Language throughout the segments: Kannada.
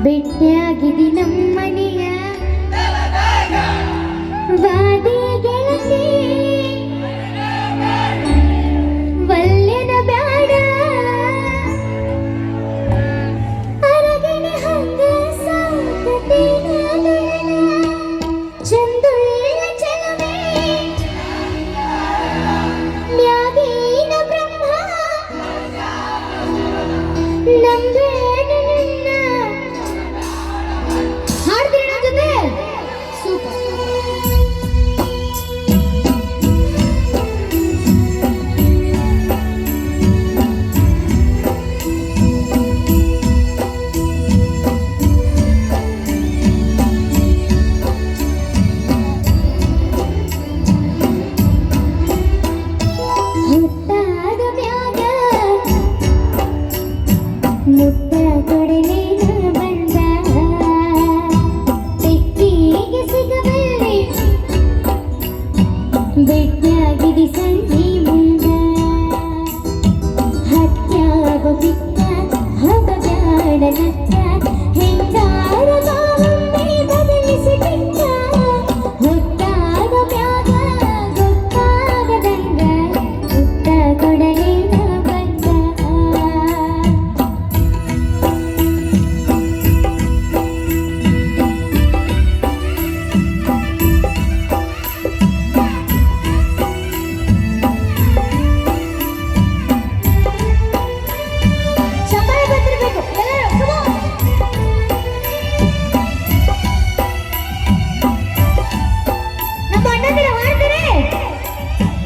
ಬೆಟ್ಟಿಯಾಗಿದಿ ನಮ್ಮನೆಯ ವಾದಿ ಗೆಳತಿ ವಲ್ಯನ ಬ್ಯಾಡ ಅರಗನೆ ಹಂಗ ಸಾಕತೆ ಚಂದುಳ್ಳ ಚಲವೇ ಮ್ಯಾಗಿನ ಬ್ರಹ್ಮ ನಂಬೆ ಮುತ್ತ ಕೊಡಲಿನ ಬಂದ ಬೆಕ್ಕಿಗೆ ಸಿಗಬಲ್ಲೆ ಬೆಟ್ಟಾಗಿದಿ ಸಂಜೆ ಮುಂದ ಹತ್ಯಾಗ ಬಿಕ್ಕ ಹೋಗಬ್ಯಾಡ ನತ್ತ ಹೆಂಗಾರ ಬಾವೊಮ್ಮೆ ಬದಲಿಸಿ ಬಿಕ್ಕ ಹೊತ್ತಾಗ ಬ್ಯಾಗ ಗೊತ್ತಾಗದಂಗ ಮುತ್ತ ಕೊಡಲಿನ ಬಂದ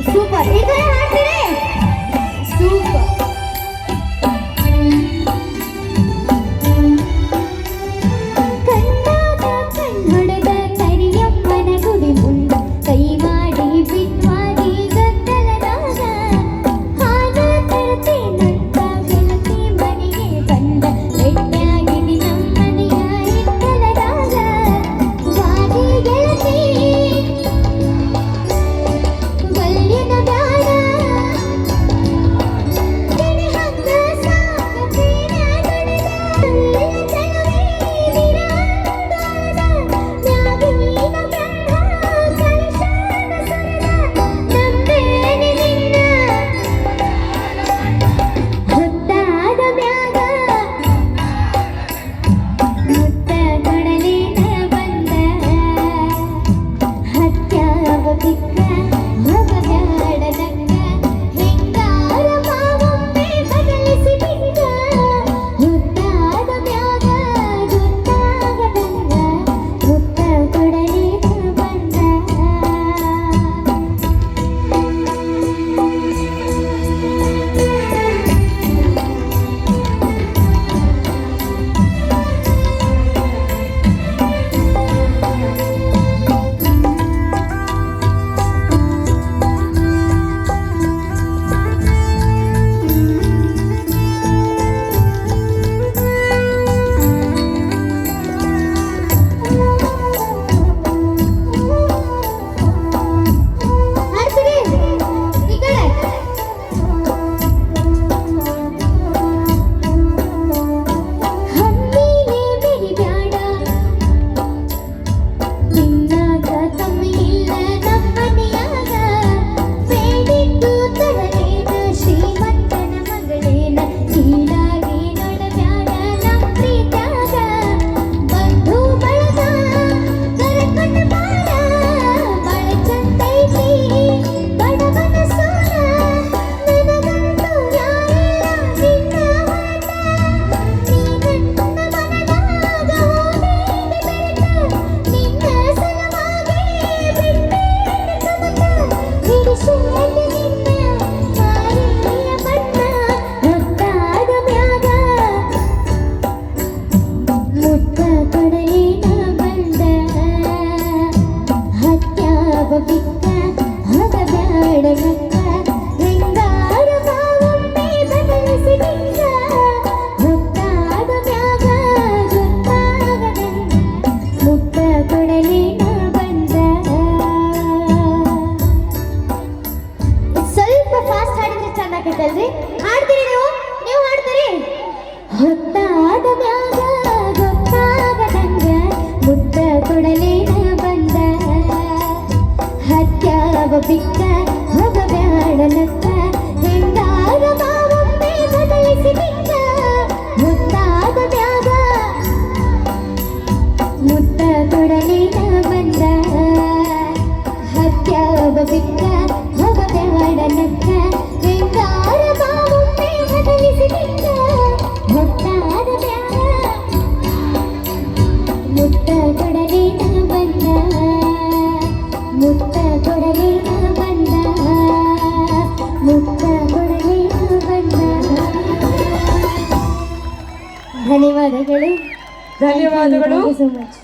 ಸೂಪರ್ ಈಗ ಹಾಡ್ತೀರಿ ಸೂಪರ್ ಕಣ್ಣಾಗ ಕಣ್ಣೊಡೆದ ಕರಿಯಮ್ಮನ ಗುಡಿ ಮುಂದ ಕೈ ಮಾಡಿ ಬಿಟ್ವಾಗಿ ಗದ್ದಲದಾಗ ಹಾಲ ತರತೆ ನಂತ ಗೆಳತಿ ಮನೆಗೆ ಬಂದ ಬೆಟ್ಟಾಗಿದಿ ನಮ್ಮನೆಯ ಹಿತ್ತಲದಾಗ ವಾದಿ ಗೆಳತಿ ವಲ್ಯನ ಬ್ಯಾಡ ತೆನೆ ಹಂಗ ಸಾಕತೇನ ದೊಡ್ಡ ಚಲವೇ ವಿರಾಂದಾದ ಮ್ಯಾಗಿನ ಬ್ರಹ್ಮ ಕಲಿಶಾನ ಸುರದ ನಂಬೇನೆ ನಿನ್ನ ಹೊತ್ತಾದ ಮ್ಯಾಗ ಮುತ್ತ ಕೊಡಲಿನ ಬಂದ ಹತ್ಯಾವ ಬಿಕ್ಕ ಹೋಗಬ್ಯಾಡ ನಂಗ ಹೆಂಗಾರ ಬಾವೊಮ್ಮೆ ಬದಲಿಸಿ ಬಿಕ್ಕ ಹೊತ್ತಾದ ಮ್ಯಾಗ ಗೊತ್ತಾಗದಂಗ ಮುತ್ತ ಕೊಡಲಿನ ಬಂದ ಹಾಡ್ತೀರಿ ಈ ಕಡೆ ಹಮ್ಮಿಗೆ ಬೆರಿಬ್ಯಾಡ ನಿನ್ನಾಗ ತಮ್ಮಿಲ್ಲ ನಮ್ಮನೆಯಾಗ ಬೇಡಿದ್ದು ತರಲೇನ ಶ್ರೀಮಂತನ ಮಗಳೇನ ನೀನಾಗಿ ನೋಡಬ್ಯಾಡ ನಮ್ಮ ಪ್ರೀತ್ಯಾಗ ಬಂಧು ಬಳಗ ಕರಕೊಂಡ ಬಾರ ಬಾಳ ಚಂದೈತಿ ಬಡವನ ಸೋನ ನನಗಂತೂ ಯಾರಿಲ್ಲ ನಿನ್ನ ಹೊರತ ನೀ ನನ್ನ ಮನದಾಗ ಹೋದೇನೆ ಬೆರೆತ ನಿನ್ನ ಸಲುವಾಗಿ ಬಿಟ್ಟೇನೆ ಕಮತ ಹಿಡಿಸೇನೆ ನಿನ್ನ ಮಾರಿಯ ಬಣ್ಣ ಹೊತ್ತಾದ ಮ್ಯಾಗ ಮುತ್ತ ಕೊಡಲಿನ ಬಂದ ಹತ್ಯಾವ ಬಿಕ್ಕ ಹೋಗಬ್ಯಾಡ ನಕ್ಕ ಹೆಂಗಾರ ಬಾವೊಮ್ಮೆ ಬದಲಿಸಿ ಬಿಕ್ಕ ಹೊತ್ತಾದ ಮ್ಯಾಗ ಗೊತ್ತಾಗದಂಗ ಮುತ್ತ ಕೊಡಲಿನ ಬಂದ ಸ್ವಲ್ಪ ಫಾಸ್ಟ್ ಹಾಡಿದ್ರೆ ಚೆನ್ನಾಗೈತಲ್ರಿ ಹಾಡ್ತೀರಿ ನೀವು ಹಾಡ್ತೀರಿ ಹೊತ್ತಾದ ಮ್ಯಾಗ ಗೊತ್ತಾಗದಂಗ ಮುತ್ತ ಕೊಡಲೇನ ಬಂದ ಹತ್ಯಾವ ಬಿಕ್ಕ ಹೋಗಬ್ಯಾಡನಕ್ಕ ಹೆಂಗಾರ ಮಾವೊಮ್ಮೆ ಬದಲಿಸಿ ಬಿಕ್ಕ ಮುತ್ತಾದ ಮ್ಯಾಗ ಮುತ್ತ ಕೊಡಲೇನ ಬಂದ ಹತ್ಯಾವ ಬಿಕ್ಕ ಹೋಗಬ್ಯಾಡನಕ್ಕ ಹೆಂಗಾರ ಮಾವೊಮ್ಮೆ ಬದಲಿಸಿ ಬಿಕ್ಕ ಮುತ್ತಾದ ಮ್ಯಾಗ ಮುತ್ತ ಕೊಡಲೇನ ಬಂದ ಮುತ್ತ ಕೊಡಲೇನ ಬಂದ ಮುತ್ತ ಕೊಡಲೇನ ಬಂದ. ಧನ್ಯವಾದಗಳು. ಧನ್ಯವಾದಗಳು. Thank you so much.